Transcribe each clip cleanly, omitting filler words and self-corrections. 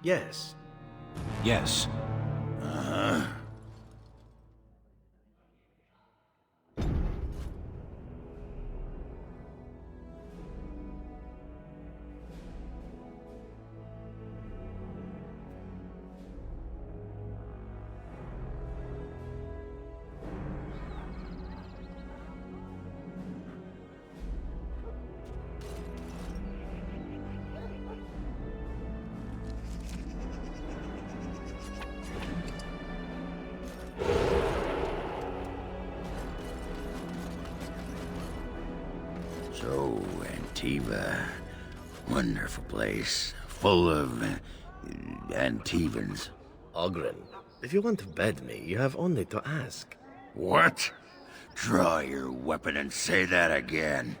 Yes. Yes. So, Antiva. Wonderful place. Full of Antivans. Ogren, if you want to bed me, you have only to ask. What? Draw your weapon and say that again.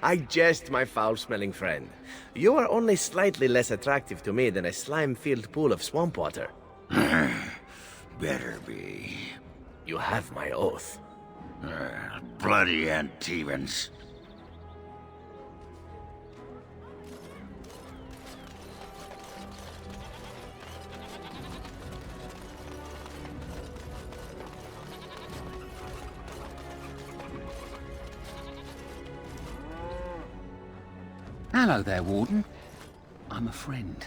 I jest, my foul-smelling friend. You are only slightly less attractive to me than a slime-filled pool of swamp water. Better be. You have my oath. Bloody Antivans. Hello there, Warden. I'm a friend.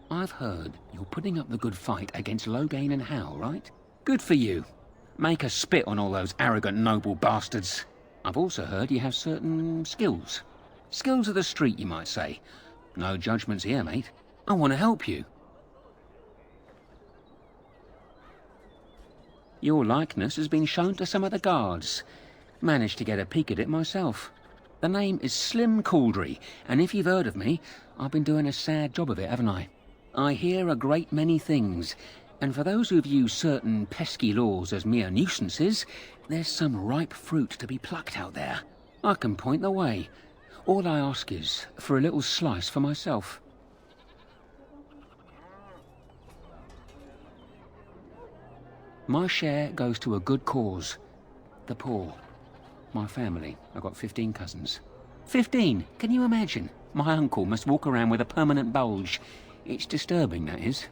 I've heard you're putting up the good fight against Loghain and Howe, right? Good for you. Make us spit on all those arrogant noble bastards. I've also heard you have certain skills. Skills of the street, you might say. No judgments here, mate. I want to help you. Your likeness has been shown to some of the guards. Managed to get a peek at it myself. The name is Slim Cauldry, and if you've heard of me, I've been doing a sad job of it, haven't I? I hear a great many things, and for those who view certain pesky laws as mere nuisances, there's some ripe fruit to be plucked out there. I can point the way. All I ask is for a little slice for myself. My share goes to a good cause. The poor. My family. I've got 15 cousins. 15! Can you imagine? My uncle must walk around with a permanent bulge. It's disturbing, that is.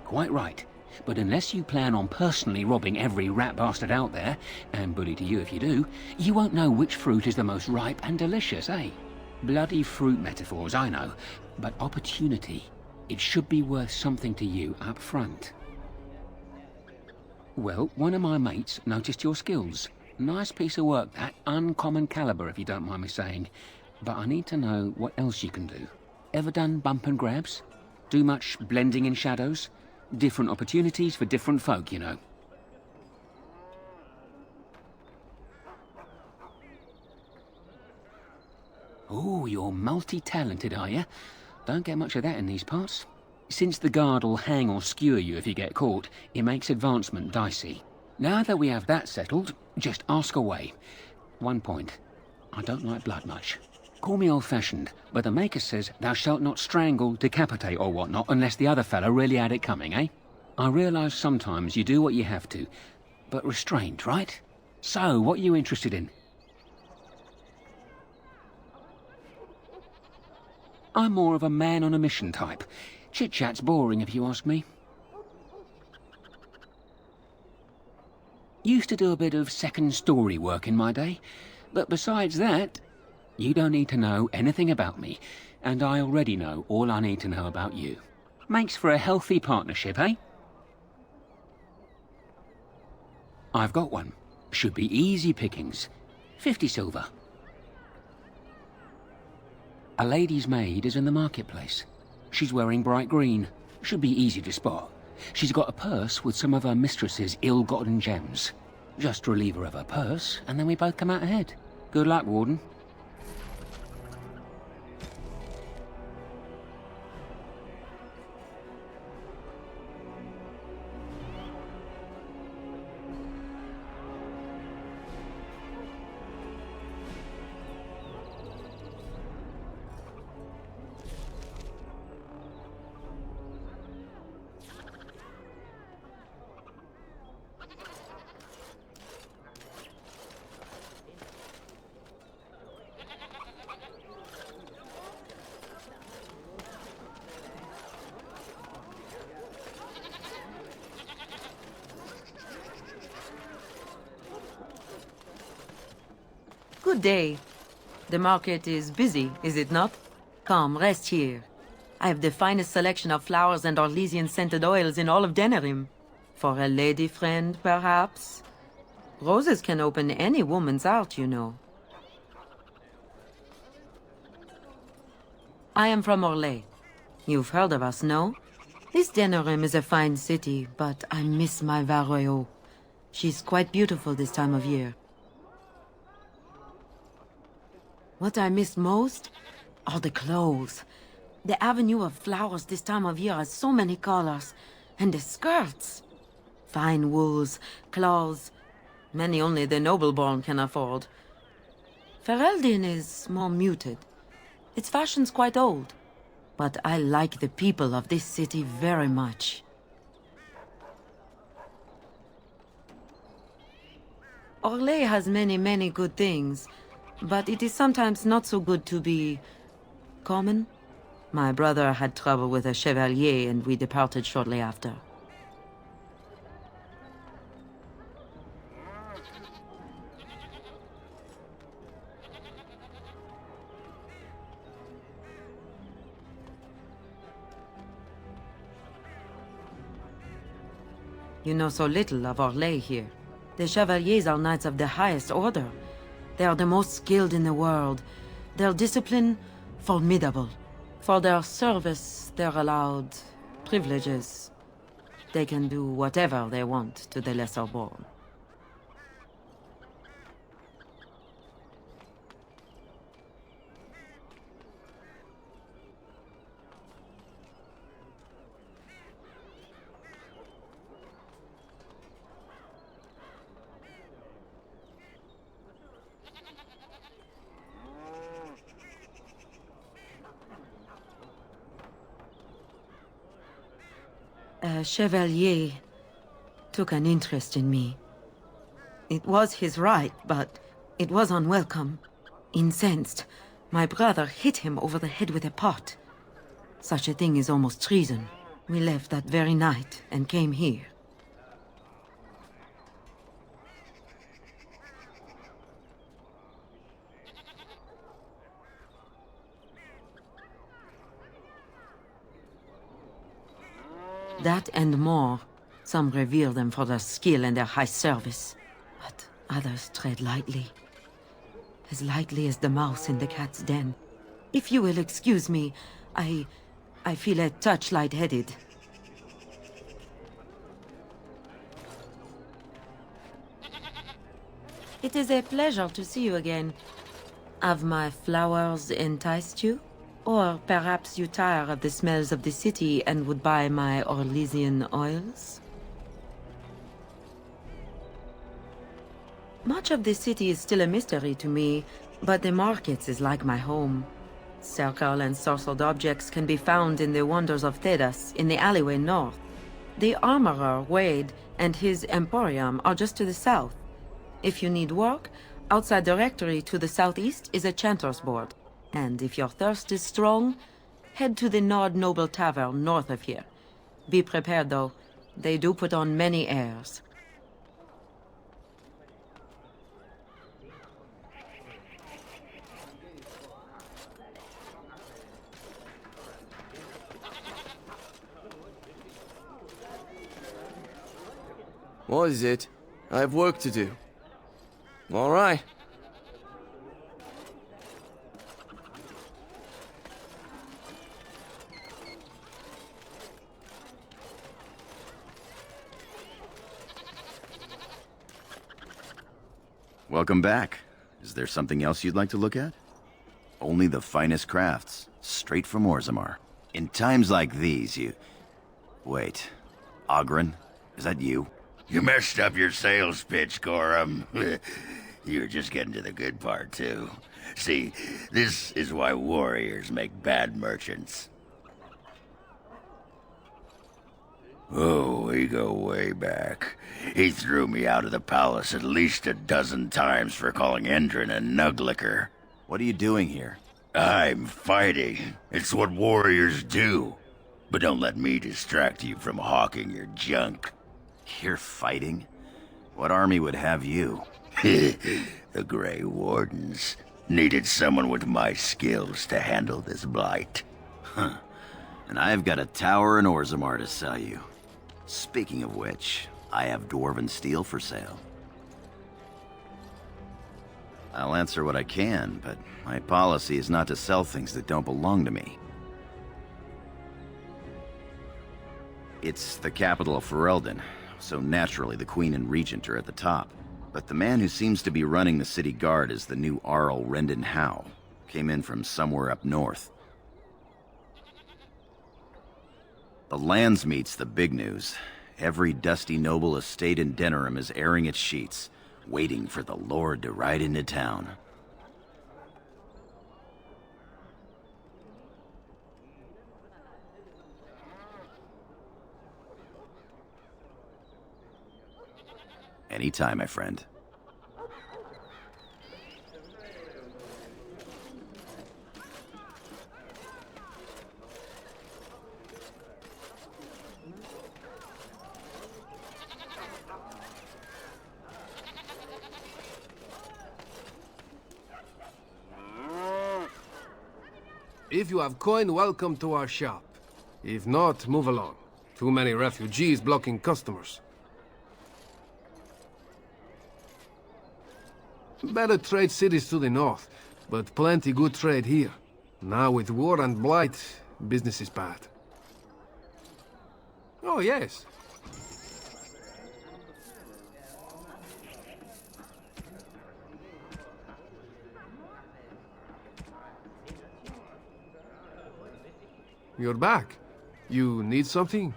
Quite right. But unless you plan on personally robbing every rat bastard out there, and bully to you if you do, you won't know which fruit is the most ripe and delicious, eh? Bloody fruit metaphors, I know. But opportunity, it should be worth something to you up front. Well, one of my mates noticed your skills. Nice piece of work, that. Uncommon caliber, if you don't mind me saying. But I need to know what else you can do. Ever done bump and grabs? Do much blending in shadows? Different opportunities for different folk, you know. Oh, you're multi-talented, are you? Don't get much of that in these parts. Since the guard'll hang or skewer you if you get caught, it makes advancement dicey. Now that we have that settled, just ask away. One point. I don't like blood much. Call me old-fashioned, but the Maker says thou shalt not strangle, decapitate or whatnot unless the other fellow really had it coming, eh? I realise sometimes you do what you have to, but restrained, right? So, what are you interested in? I'm more of a man on a mission type. Chit-chat's boring if you ask me. Used to do a bit of second story work in my day, but besides that, you don't need to know anything about me, and I already know all I need to know about you. Makes for a healthy partnership, eh? I've got one. Should be easy pickings. 50 silver. A lady's maid is in the marketplace. She's wearing bright green. Should be easy to spot. She's got a purse with some of her mistress's ill-gotten gems. Just relieve her of her purse, and then we both come out ahead. Good luck, Warden. good day. The market is busy, is it not? Come, rest here. I have the finest selection of flowers and Orlesian-scented oils in all of Denerim. For a lady friend, perhaps? Roses can open any woman's heart, you know. I am from Orlais. You've heard of us, no? This Denerim is a fine city, but I miss my Varroyo. She's quite beautiful this time of year. What I miss most are the clothes. The avenue of flowers this time of year has so many colors. And the skirts. Fine wools, cloths, many only the noble-born can afford. Ferelden is more muted. Its fashion's quite old. But I like the people of this city very much. Orlais has many good things, but it is sometimes not so good to be common. My brother had trouble with a chevalier and we departed shortly after. You know so little of Orlais here. The Chevaliers are knights of the highest order. They are the most skilled in the world. Their discipline, formidable. For their service, they're allowed privileges. They can do whatever they want to the lesser born. A chevalier took an interest in me. It was his right, but it was unwelcome. Incensed, my brother hit him over the head with a pot. Such a thing is almost treason. We left that very night and came here. That and more. Some revere them for their skill and their high service, but others tread lightly. As lightly as the mouse in the cat's den. If you will excuse me, I feel a touch lightheaded. It is a pleasure to see you again. Have my flowers enticed you? Or perhaps you tire of the smells of the city and would buy my Orlesian oils? Much of the city is still a mystery to me, but the markets is like my home. Circle and sorcered objects can be found in the wonders of Thedas, in the alleyway north. The armorer, Wade, and his emporium are just to the south. If you need work, outside the rectory to the southeast is a chanter's board. And if your thirst is strong, head to the Nord Noble Tavern north of here. Be prepared, though. They do put on many airs. What is it? I have work to do. All right. Welcome back. Is there something else you'd like to look at? Only the finest crafts, straight from Orzammar. In times like these, you... Wait. Oghren? Is that you? You messed up your sales pitch, Gorham. You were just getting to the good part, too. See, this is why warriors make bad merchants. Oh, we go way back. He threw me out of the palace at least a dozen times for calling Endrin a nuglicker. What are you doing here? I'm fighting. It's what warriors do. But don't let me distract you from hawking your junk. You're fighting? What army would have you? The Grey Wardens needed someone with my skills to handle this blight. And I've got a tower in Orzammar to sell you. Speaking of which, I have Dwarven steel for sale. I'll answer what I can, but my policy is not to sell things that don't belong to me. It's the capital of Ferelden, so naturally the Queen and Regent are at the top. But the man who seems to be running the city guard is the new Arl Rendon Howe. Came in from somewhere up north. The Landsmeet's the big news. Every dusty noble estate in Denerim is airing its sheets, waiting for the Lord to ride into town. Anytime, my friend. If you have coin, welcome to our shop. If not, move along. Too many refugees blocking customers. Better trade cities to the north, but plenty good trade here. Now with war and blight, business is bad. Oh, yes. You're back. You need something?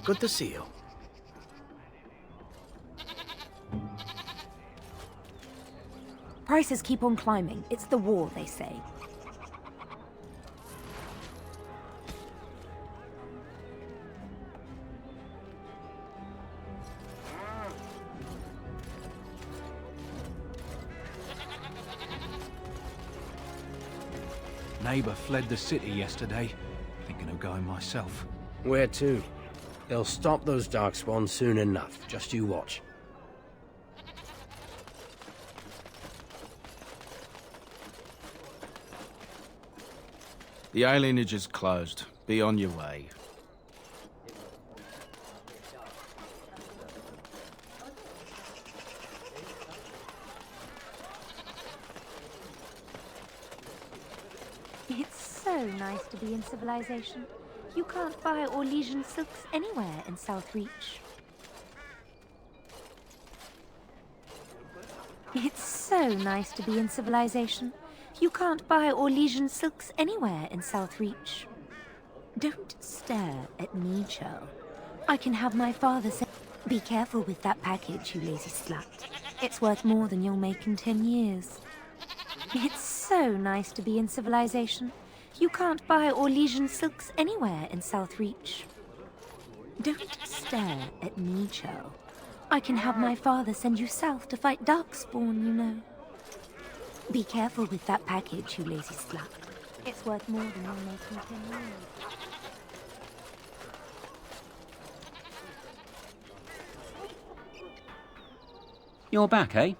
Good to see you. Prices keep on climbing. It's the war, they say. Neighbor fled the city yesterday. Thinking of going myself. Where to? They'll stop those darkspawn soon enough. Just you watch. The alienage is closed. Be on your way. It's so nice to be in civilization. You can't buy Orlesian silks anywhere in Southreach. It's so nice to be in civilization. You can't buy Orlesian silks anywhere in Southreach. Don't stare at me, Churl. I can have my father say... Be careful with that package, you lazy slut. It's worth more than you'll make in 10 years. It's so nice to be in civilization. You can't buy Orlesian silks anywhere in Southreach. Don't stare at me, Churl. I can have my father send you south to fight Darkspawn, you know. Be careful with that package, you lazy slut. It's worth more than you'll make in 10 years. You're back, eh?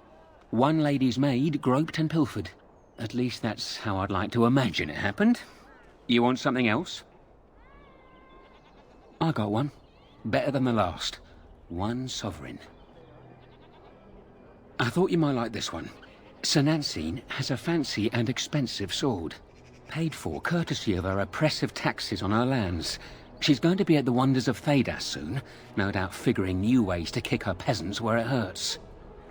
One lady's maid groped and pilfered. At least that's how I'd like to imagine it happened. You want something else? I got one. Better than the last. 1 sovereign. I thought you might like this one. Sir Nancine has a fancy and expensive sword. Paid for courtesy of her oppressive taxes on her lands. She's going to be at the Wonders of Thedas soon, no doubt figuring new ways to kick her peasants where it hurts.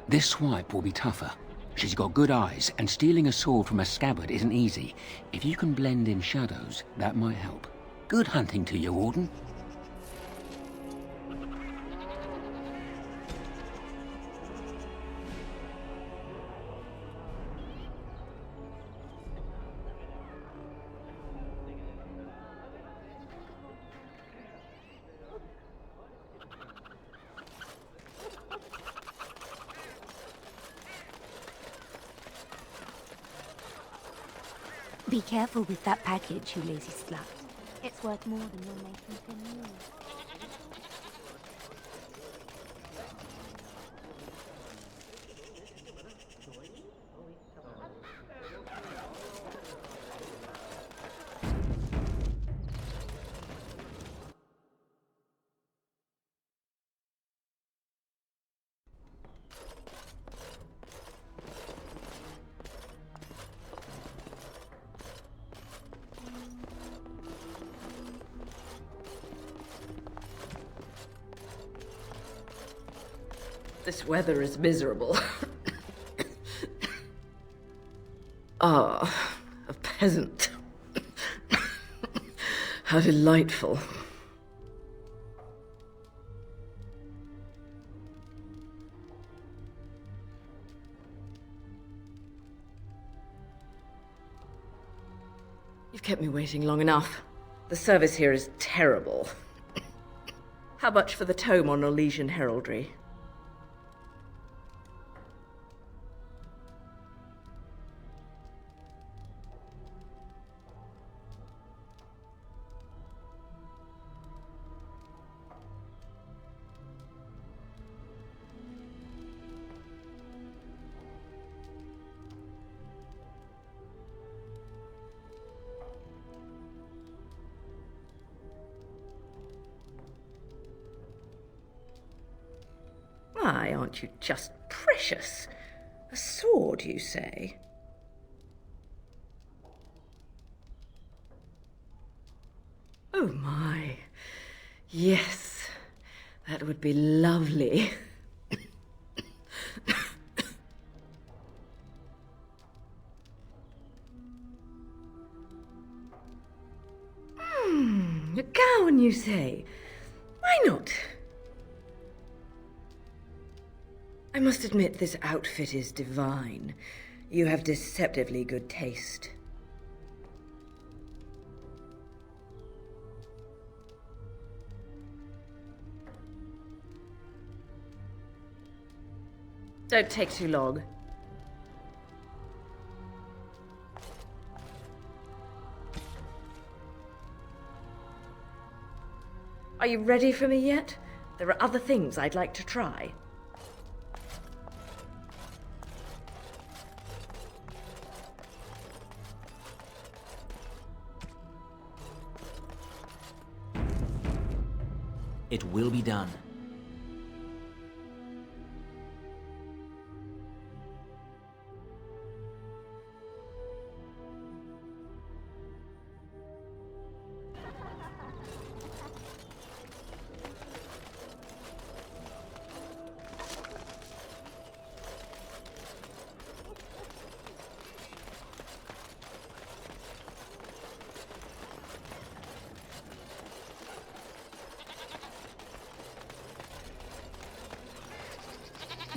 This swipe will be tougher. She's got good eyes, and stealing a sword from a scabbard isn't easy. If you can blend in shadows, that might help. Good hunting to you, Warden. Be careful with that package, you lazy slut. It's worth more than you'll make in 10 years. This weather is miserable. Ah, a peasant. How delightful. You've kept me waiting long enough. The service here is terrible. How much for the tome on Orlesian heraldry? Why, aren't you just precious? A sword, you say? Oh my. Yes, that would be lovely. A gown, you say? Why not? I must admit this outfit is divine. You have deceptively good taste. Don't take too long. Are you ready for me yet? There are other things I'd like to try. It will be done.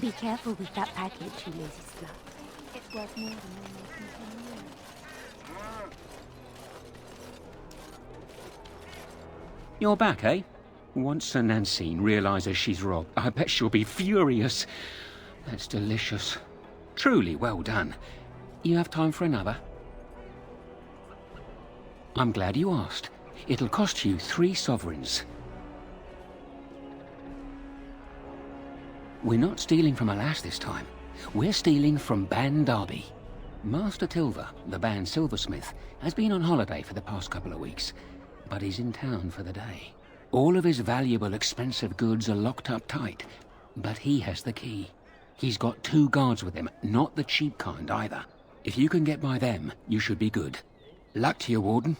Be careful with that package, you lazy slut. It's worth more than your making. You're back, eh? Once Sir Nancine realizes she's robbed, I bet she'll be furious. That's delicious. Truly well done. You have time for another? I'm glad you asked. It'll cost you 3 sovereigns. We're not stealing from a lass this time. We're stealing from Ban Derby. Master Tilver, the Ban silversmith, has been on holiday for the past couple of weeks, but he's in town for the day. All of his valuable, expensive goods are locked up tight, but he has the key. He's got 2 guards with him, not the cheap kind either. If you can get by them, you should be good. Luck to you, Warden.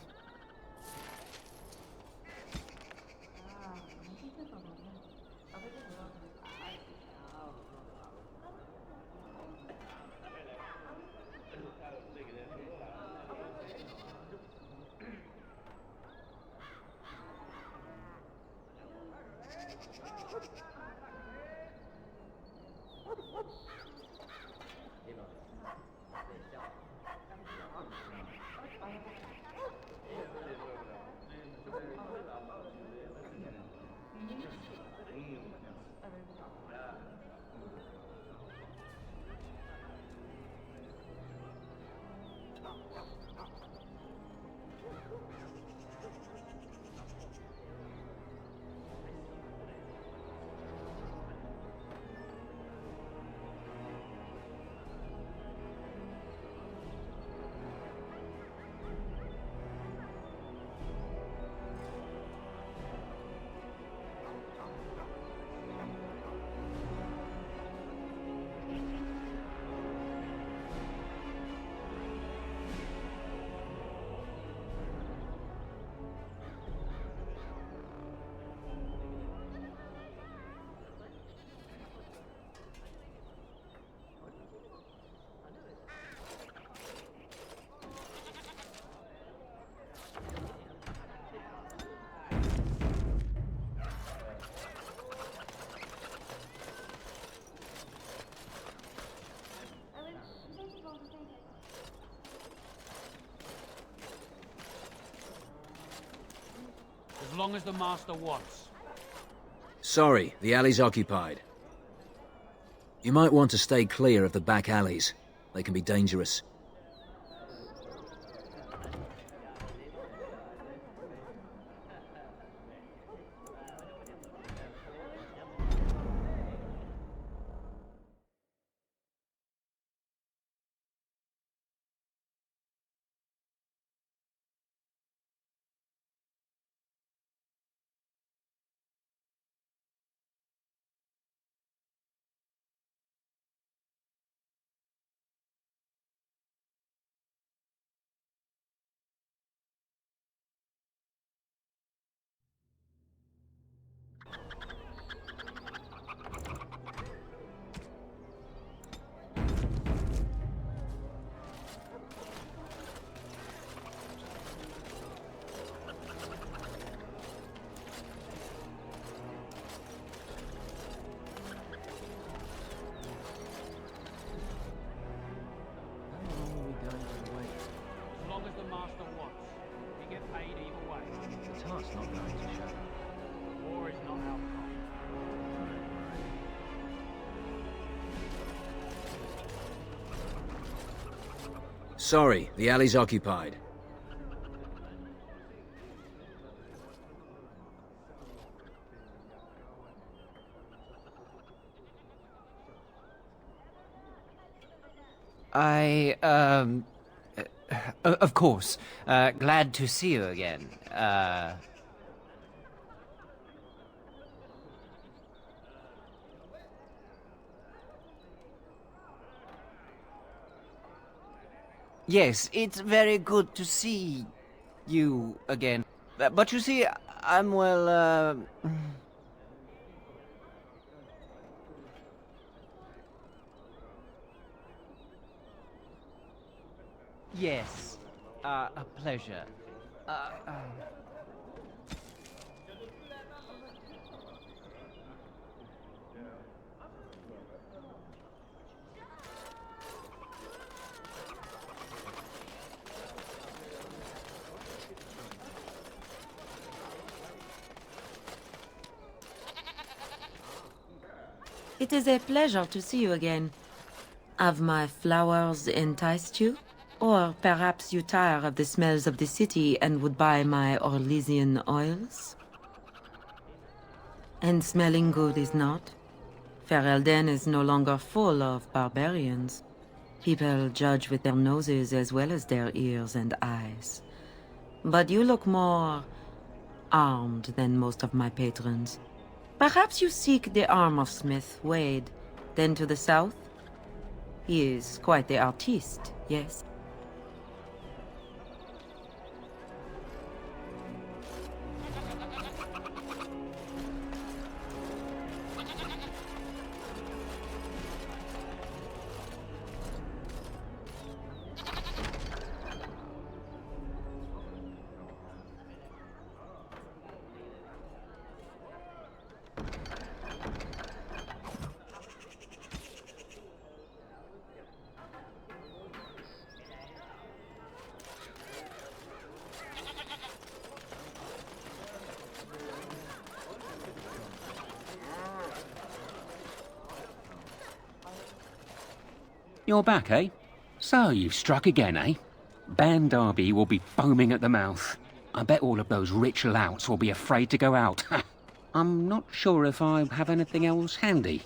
long as the Master wants. Sorry, the alley's occupied. You might want to stay clear of the back alleys. They can be dangerous. As long as the Master wants. We get paid either way. The tart's not going to show. War is not outcome. Sorry, the alley's occupied. Of course. Glad to see you again. Yes, it's very good to see you again. But you see, I'm well, Yes, a pleasure. It is a pleasure to see you again. Have my flowers enticed you? Or perhaps you tire of the smells of the city and would buy my Orlesian oils? And smelling good is not? Ferelden is no longer full of barbarians. People judge with their noses as well as their ears and eyes. But you look more armed than most of my patrons. Perhaps you seek the armor smith, Wade. Then to the south? He is quite the artiste, yes? You're back, eh? So you've struck again, eh? Ban Derby will be foaming at the mouth. I bet all of those rich louts will be afraid to go out. I'm not sure if I have anything else handy.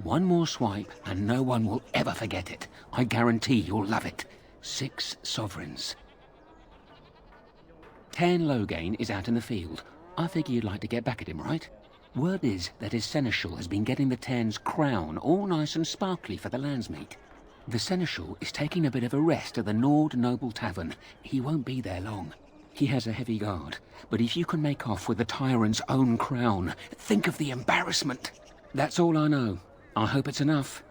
One more swipe and no one will ever forget it. I guarantee you'll love it. 6 sovereigns. 10 Loghain is out in the field. I figure you'd like to get back at him, right? Word is that his seneschal has been getting the Ten's crown all nice and sparkly for the landsmeet. The seneschal is taking a bit of a rest at the Nord Noble Tavern. He won't be there long. He has a heavy guard, but if you can make off with the tyrant's own crown, think of the embarrassment. That's all I know. I hope it's enough.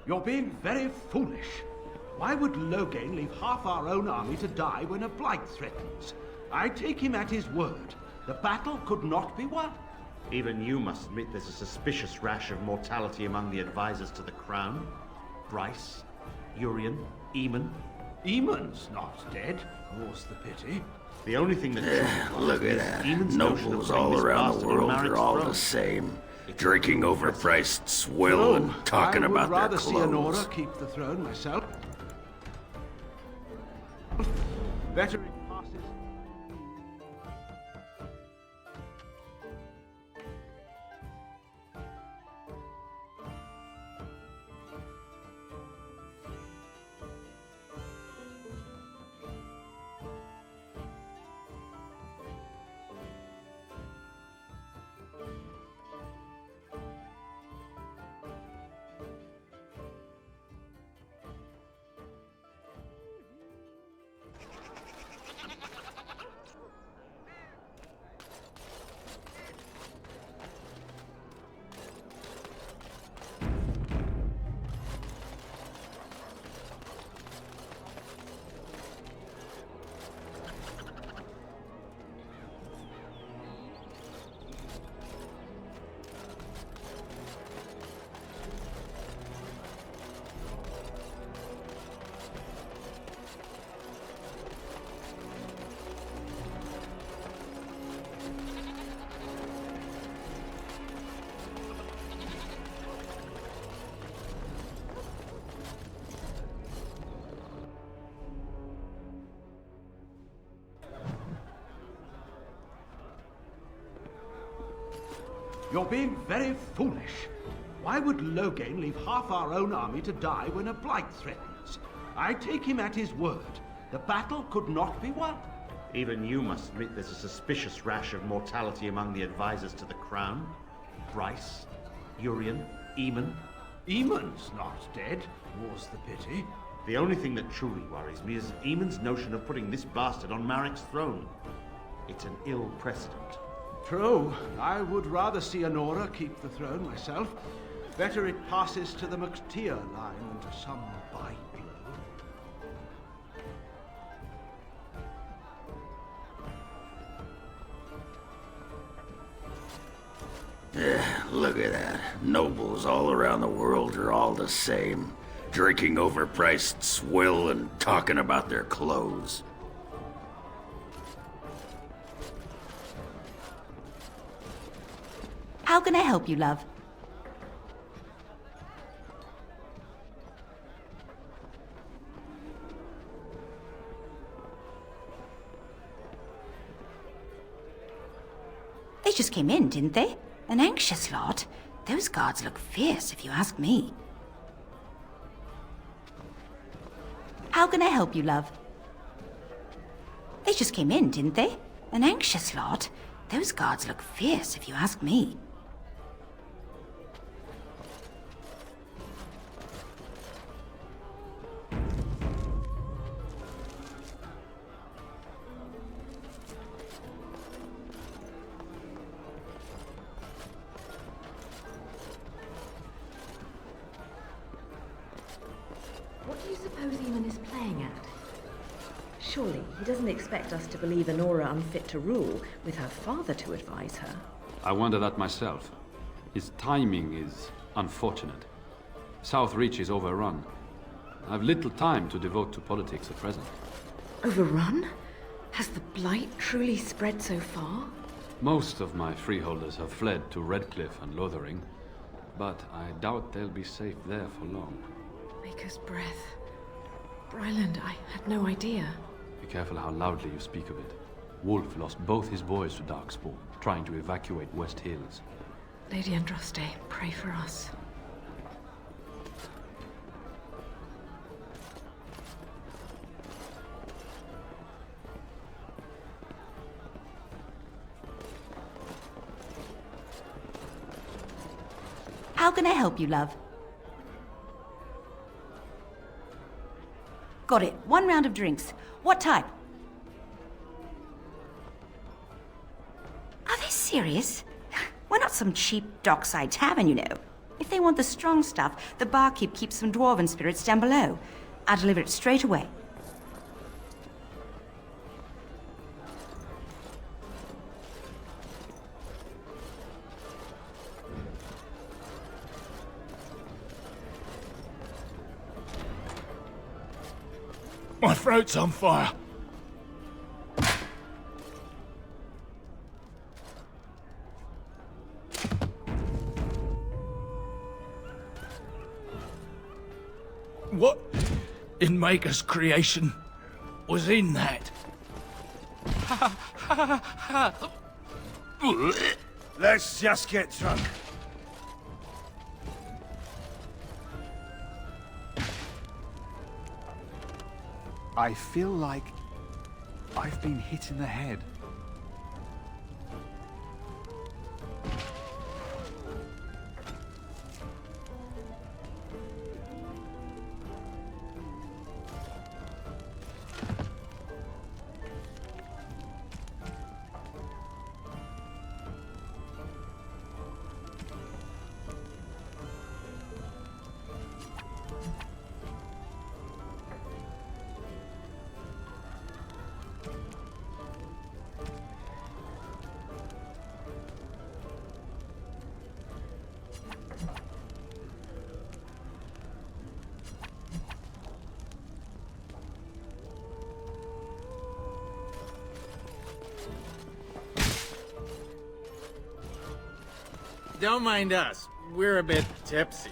You're being very foolish. Why would Loghain leave half our own army to die when a blight threatens? I take him at his word. The battle could not be won. Even you must admit there's a suspicious rash of mortality among the advisors to the crown. Bryce, Urien, Eamon. Eamon's not dead, more's the pity. The only thing that... Look at that. Nobles all around the world are all the same. Drinking overpriced swill and talking about their clothes. I would rather see Anora keep the throne myself. Better it passes. You're being very foolish. Why would Loghain leave half our own army to die when a blight threatens? I take him at his word. The battle could not be won. Even you must admit there's a suspicious rash of mortality among the advisors to the crown. Bryce, Urien, Eamon. Eamon's not dead, more's the pity. The only thing that truly worries me is Eamon's notion of putting this bastard on Marek's throne. It's an ill precedent. True. I would rather see Anora keep the throne myself. Better it passes to the McTeer line than to some byblow. Look at that. Nobles all around the world are all the same. Drinking overpriced swill and talking about their clothes. How can I help you, love? They just came in, didn't they? An anxious lot. Those guards look fierce, if you ask me. How can I help you, love? They just came in, didn't they? An anxious lot. Those guards look fierce, if you ask me. What do you suppose Eamon is playing at? Surely he doesn't expect us to believe Anora unfit to rule with her father to advise her. I wonder that myself. His timing is unfortunate. Southreach is overrun. I have little time to devote to politics at present. Overrun? Has the blight truly spread so far? Most of my freeholders have fled to Redcliffe and Lothering, but I doubt they'll be safe there for long. Maker's breath. Bryland, I had no idea. Be careful how loudly you speak of it. Wolf lost both his boys to Darkspawn, trying to evacuate West Hills. Lady Andraste, pray for us. How can I help you, love? Got it. 1 round of drinks. What type? Are they serious? We're not some cheap dockside tavern, you know. If they want the strong stuff, the barkeep keeps some dwarven spirits down below. I'll deliver it straight away. My throat's on fire. What in Maker's creation was in that? Let's just get drunk. I feel like I've been hit in the head. Don't mind us. We're a bit tipsy.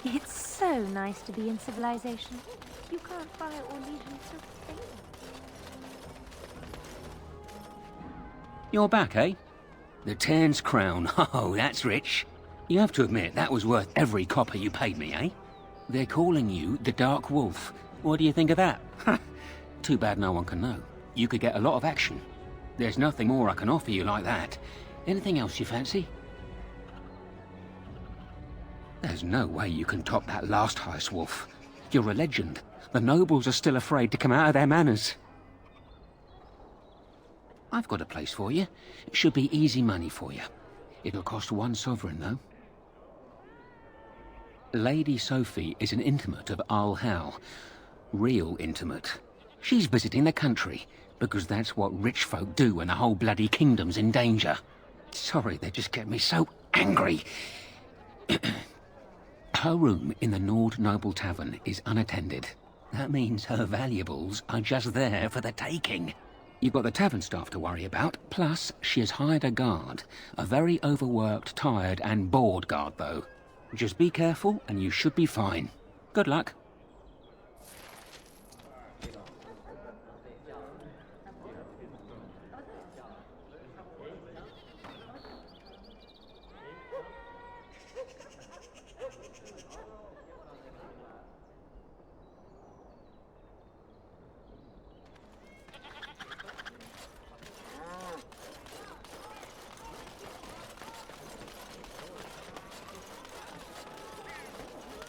It's so nice to be in civilization. You can't buy Orlesian silk anywhere. You're back, eh? The Tairn's crown. Oh, that's rich. You have to admit, that was worth every copper you paid me, eh? They're calling you the Dark Wolf. What do you think of that? Too bad no one can know. You could get a lot of action. There's nothing more I can offer you like that. Anything else you fancy? There's no way you can top that last heist, Wolf. You're a legend. The nobles are still afraid to come out of their manors. I've got a place for you. It should be easy money for you. It'll cost 1 sovereign, though. Lady Sophie is an intimate of Arl Howe. Real intimate. She's visiting the country, because that's what rich folk do when the whole bloody kingdom's in danger. Sorry, they just get me so angry. Her room in the Nord Noble Tavern is unattended. That means her valuables are just there for the taking. You've got the tavern staff to worry about, plus she has hired a guard. A very overworked, tired and bored guard, though. Just be careful and you should be fine. Good luck.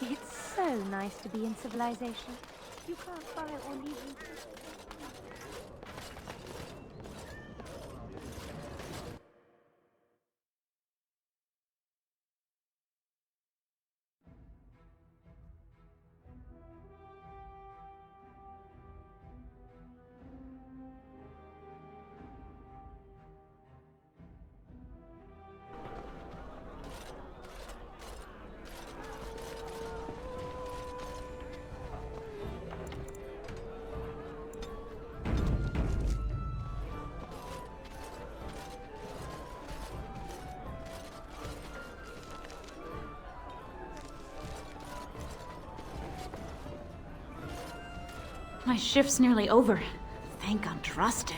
It's so nice to be in civilization. You can't buy Orlesian. My shift's nearly over. Thank Andraste.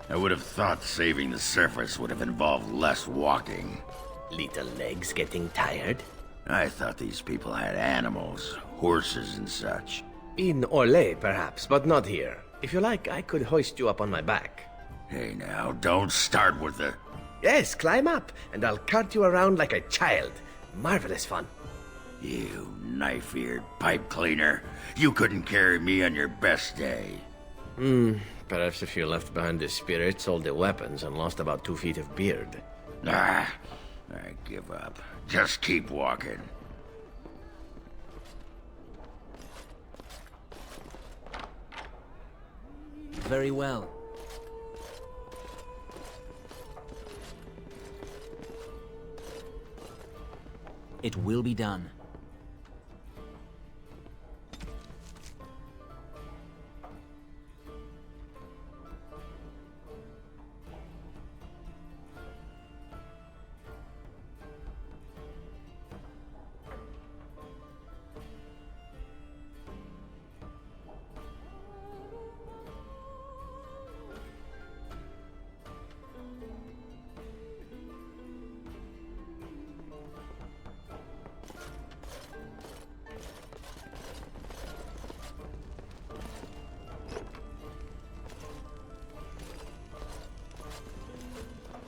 I would have thought saving the surface would have involved less walking. Little legs getting tired? I thought these people had animals, horses and such. In Orlais, perhaps, but not here. If you like, I could hoist you up on my back. Hey now, don't start with the... Yes, climb up, and I'll cart you around like a child. Marvelous fun. You knife-eared pipe cleaner. You couldn't carry me on your best day. Perhaps if you left behind the spirit, sold the weapons, and lost about 2 feet of beard. Ah, I give up. Just keep walking. Very well. It will be done.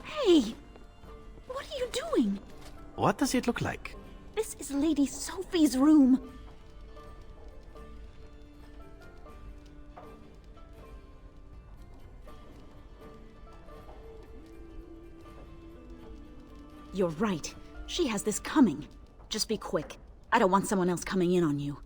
Hey! What are you doing? What does it look like? This is Lady Sophie's room. You're right. She has this coming. Just be quick. I don't want someone else coming in on you.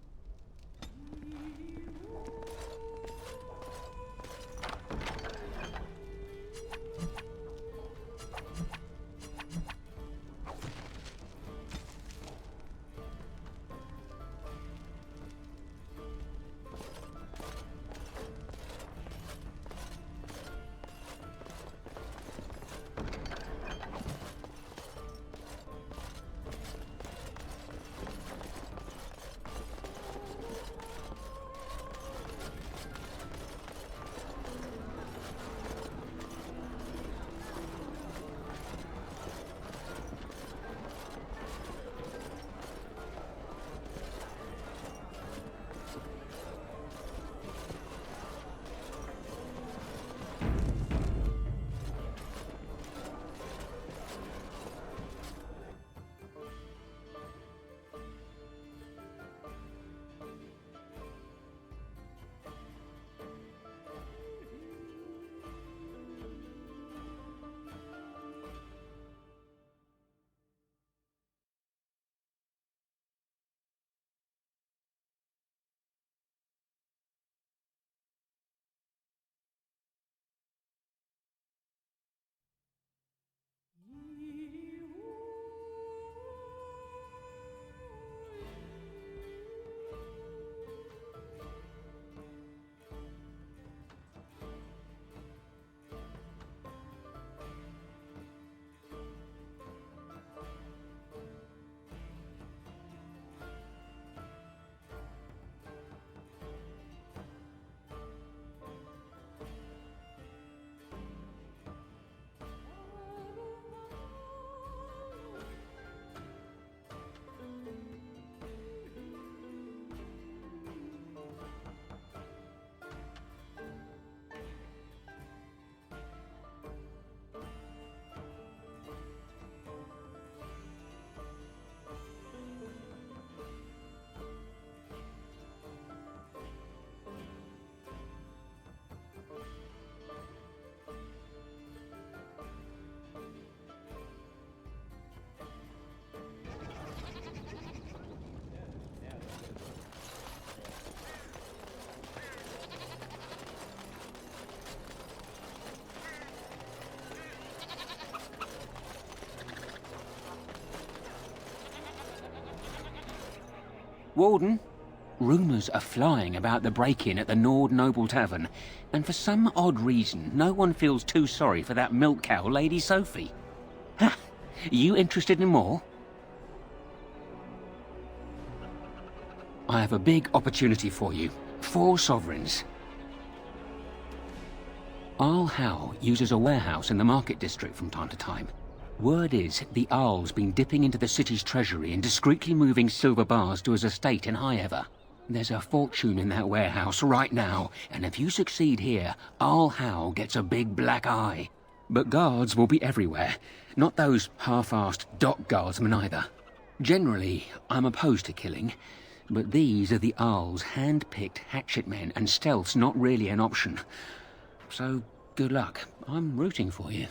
Warden, rumours are flying about the break-in at the Nord Noble Tavern, and for some odd reason, no one feels too sorry for that milk cow, Lady Sophie. Ha! You interested in more? I have a big opportunity for you. 4 sovereigns. Arl Howe uses a warehouse in the market district from time to time. Word is, the Arl's been dipping into the city's treasury and discreetly moving silver bars to his estate in Highever. There's a fortune in that warehouse right now, and if you succeed here, Arl Howe gets a big black eye. But guards will be everywhere. Not those half-assed dock guardsmen either. Generally, I'm opposed to killing, but these are the Arl's hand-picked hatchet men, and stealth's not really an option. So, good luck. I'm rooting for you.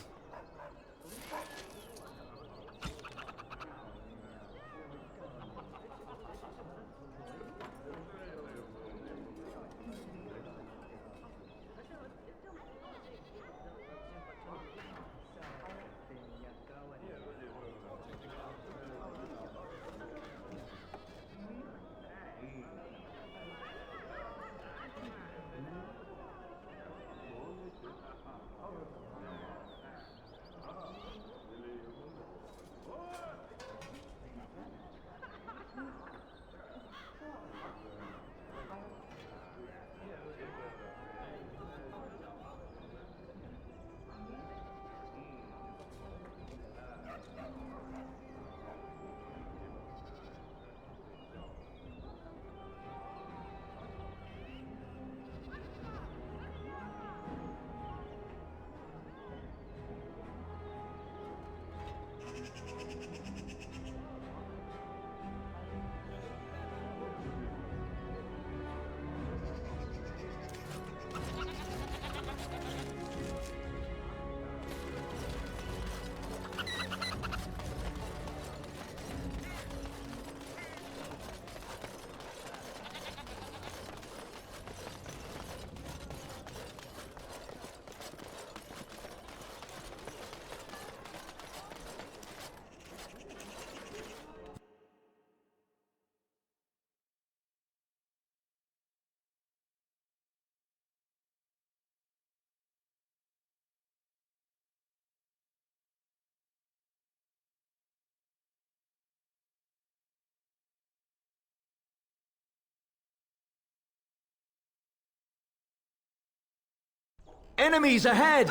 Enemies ahead!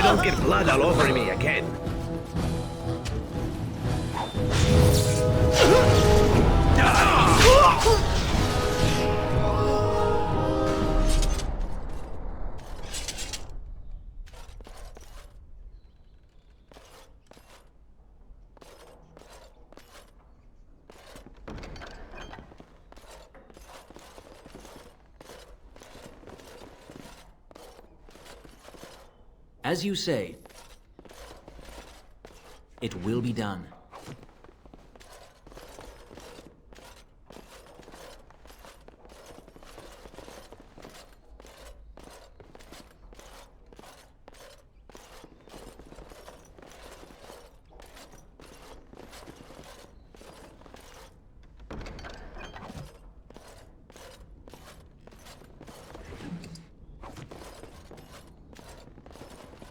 Don't get blood all over me again. As you say, it will be done.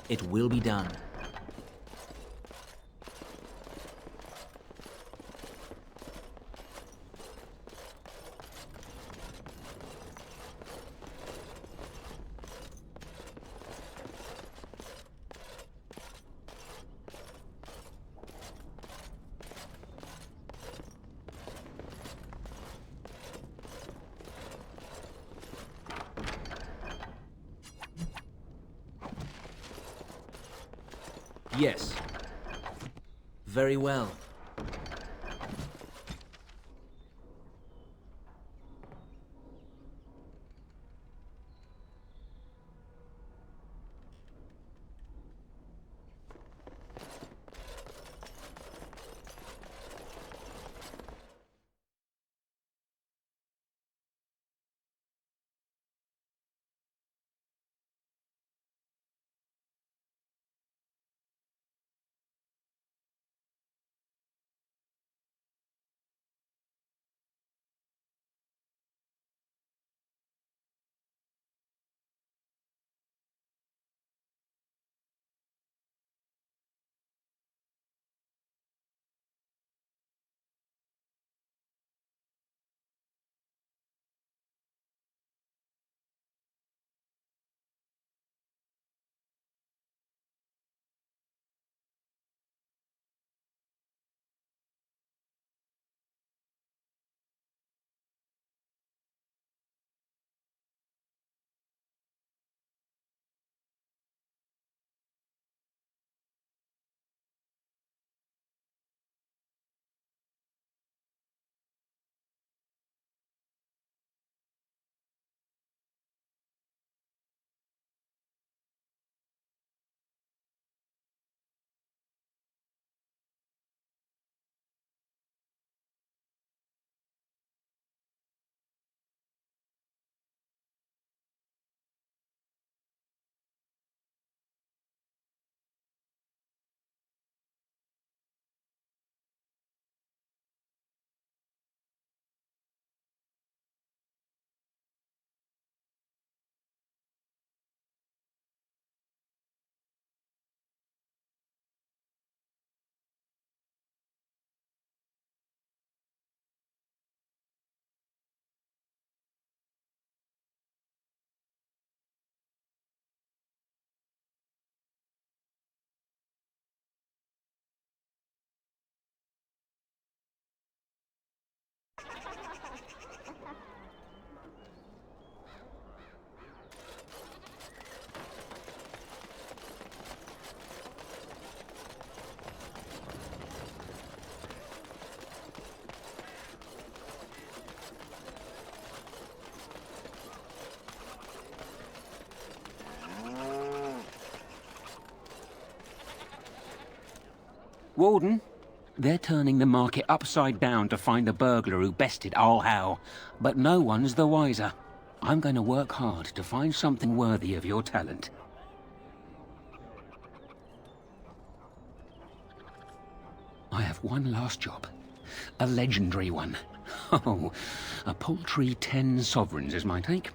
It will be done. Yes. Very well. Warden, they're turning the market upside down to find the burglar who bested All Hal, but no one's the wiser. I'm going to work hard to find something worthy of your talent. I have one last job. A legendary one. Oh, a paltry 10 sovereigns is my take.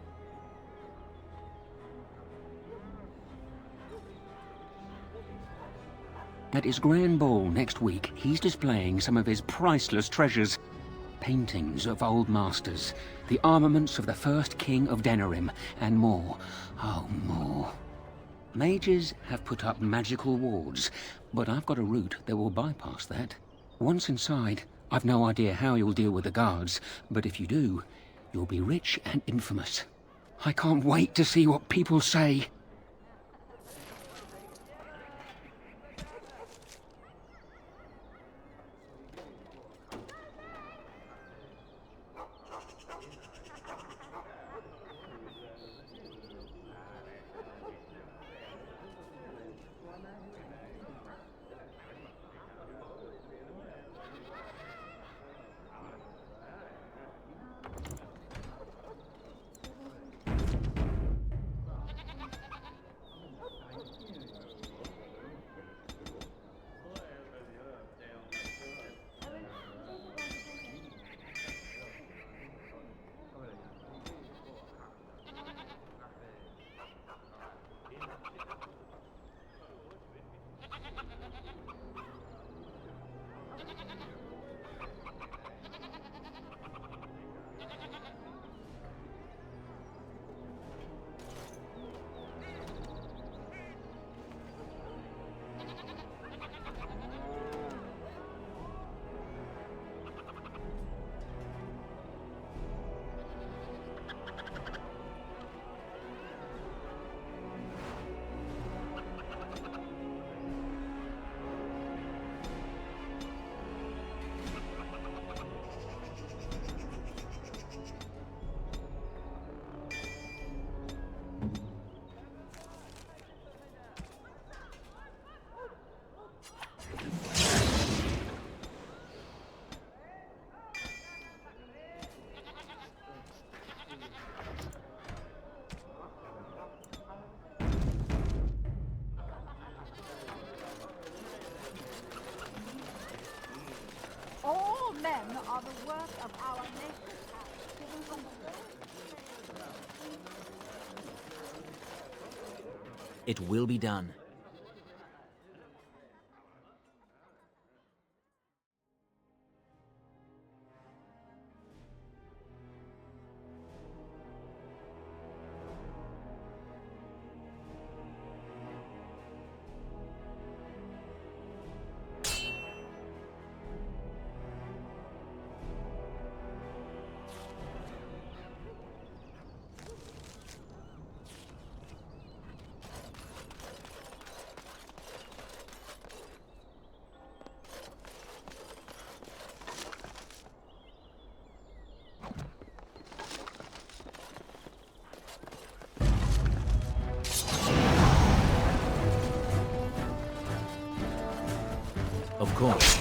At his grand ball next week, he's displaying some of his priceless treasures. Paintings of old masters, the armaments of the first king of Denerim, and more. Oh, more. Mages have put up magical wards, but I've got a route that will bypass that. Once inside, I've no idea how you'll deal with the guards, but if you do, you'll be rich and infamous. I can't wait to see what people say. All men are the work of our nation. Given from It will be done. Of course.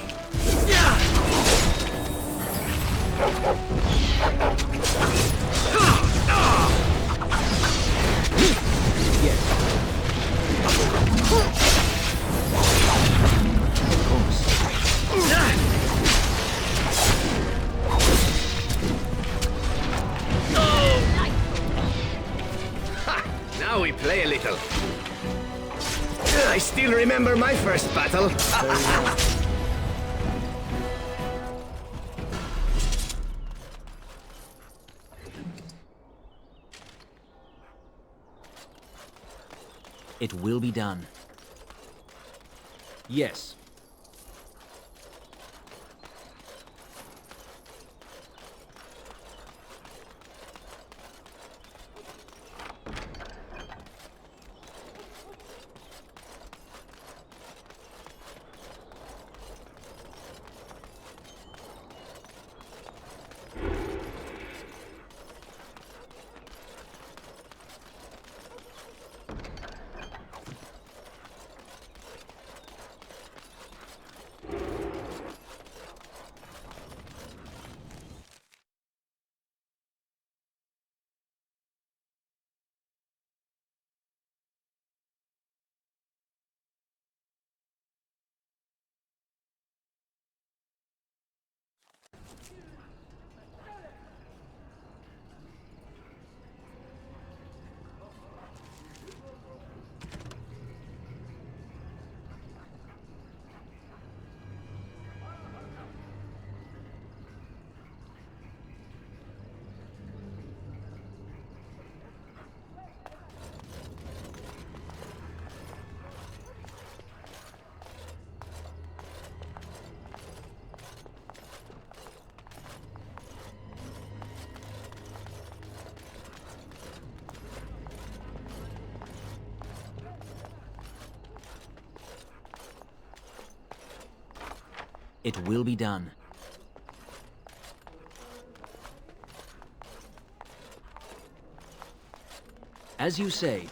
Now we play a little. I still remember my first battle. It will be done. Yes. It will be done. As you say.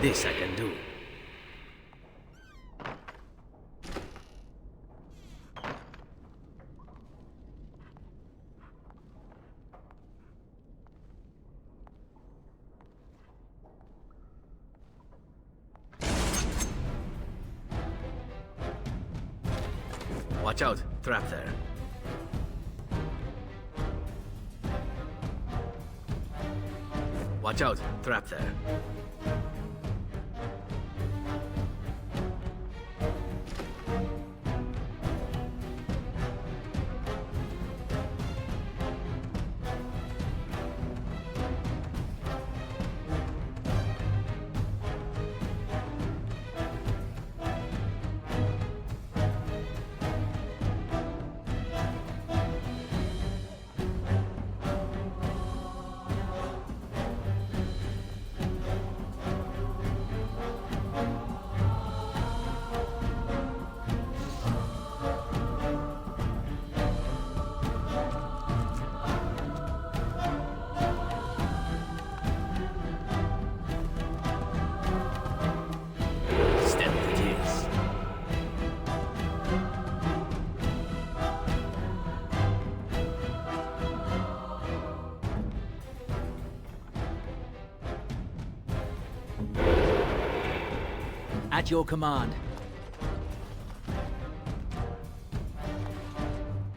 This I can do. Watch out, trap there. Watch out, trap there. At your command.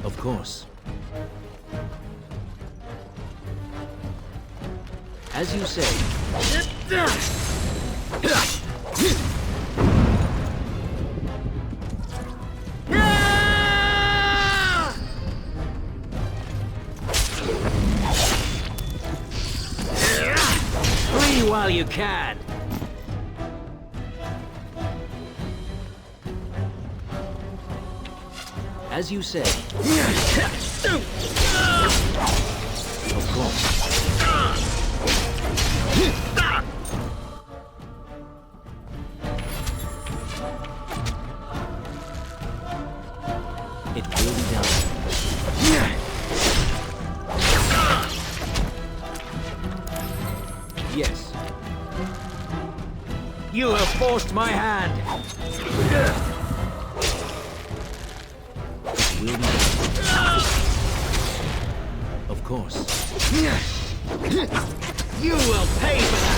Of course. As you say. Flee while you can. As you say. Of course. It will be done. forced my hand. Of course. You will pay for that!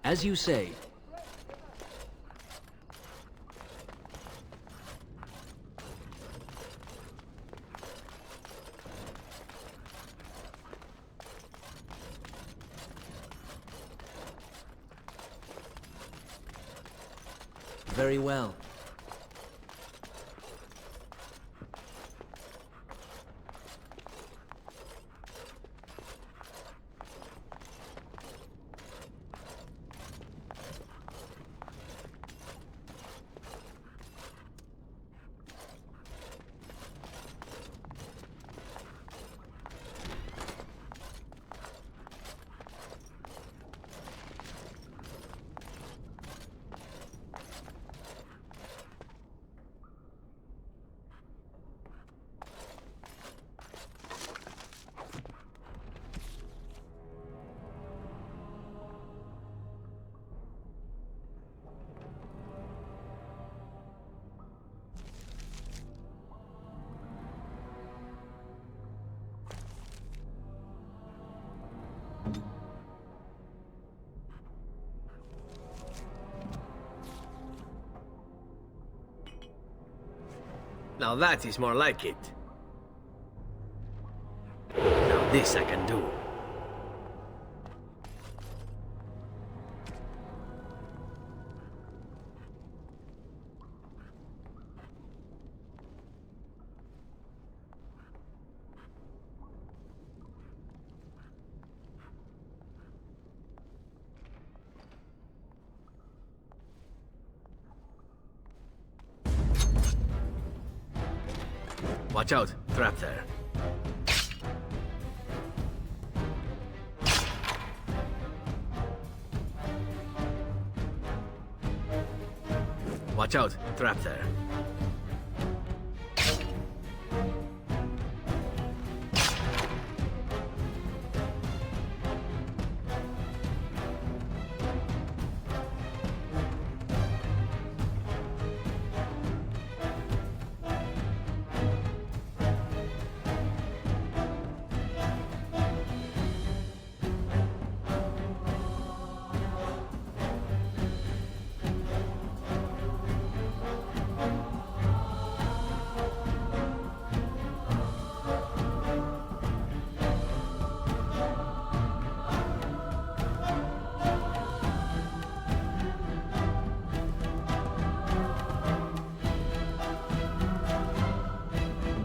As you say. Very well. Now that is more like it. Now this I can do. Watch out, trap there. Watch out, trap there.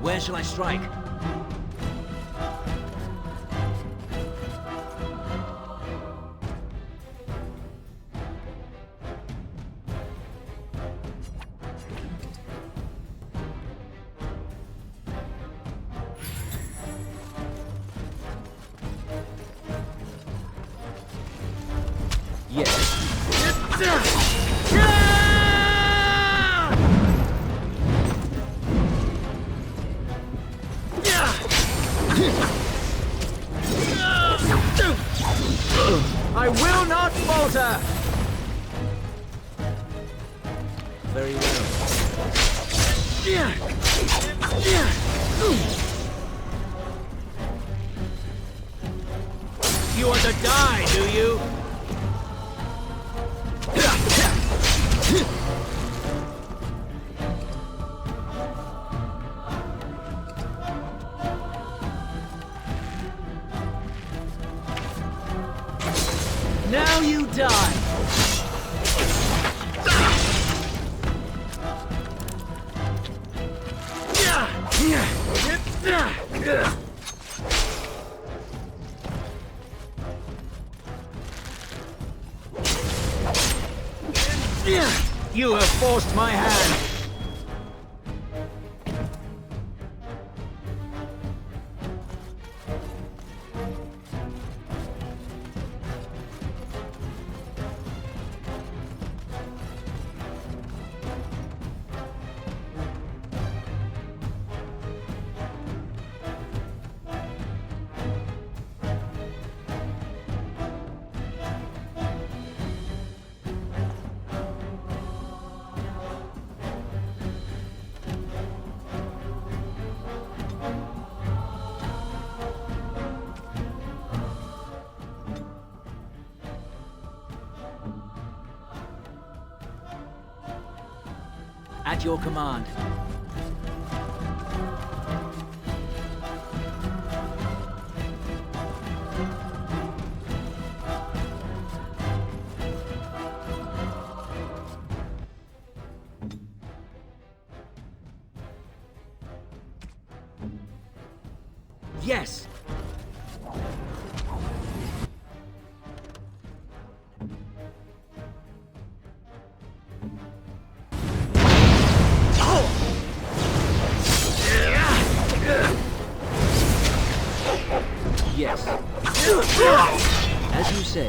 Where shall I strike? I will not falter! Very well. You want to die, do you? Now you die! You have forced my hand! At your command. Yes! Yes. As you say.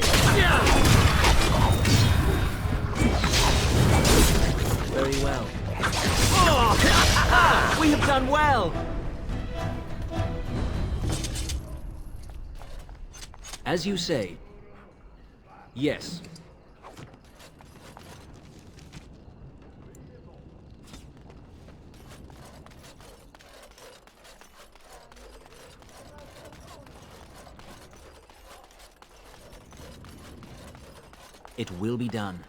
Very well. We have done well! As you say. Yes. It will be done.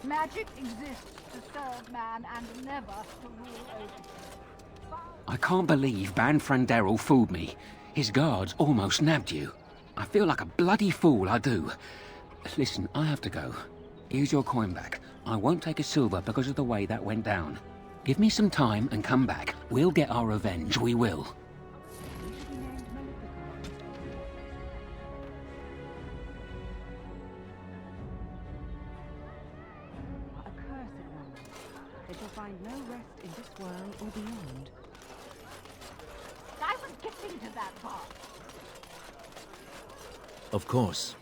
Magic exists to serve man and never to rule over. I can't believe Banfran Darrell fooled me. His guards almost nabbed you. I feel like a bloody fool, I do. Listen, I have to go. Here's your coin back. I won't take a silver because of the way that went down. Give me some time and come back. We'll get our revenge, we will. They shall find no rest in this world or beyond. I was getting to that part. Of course.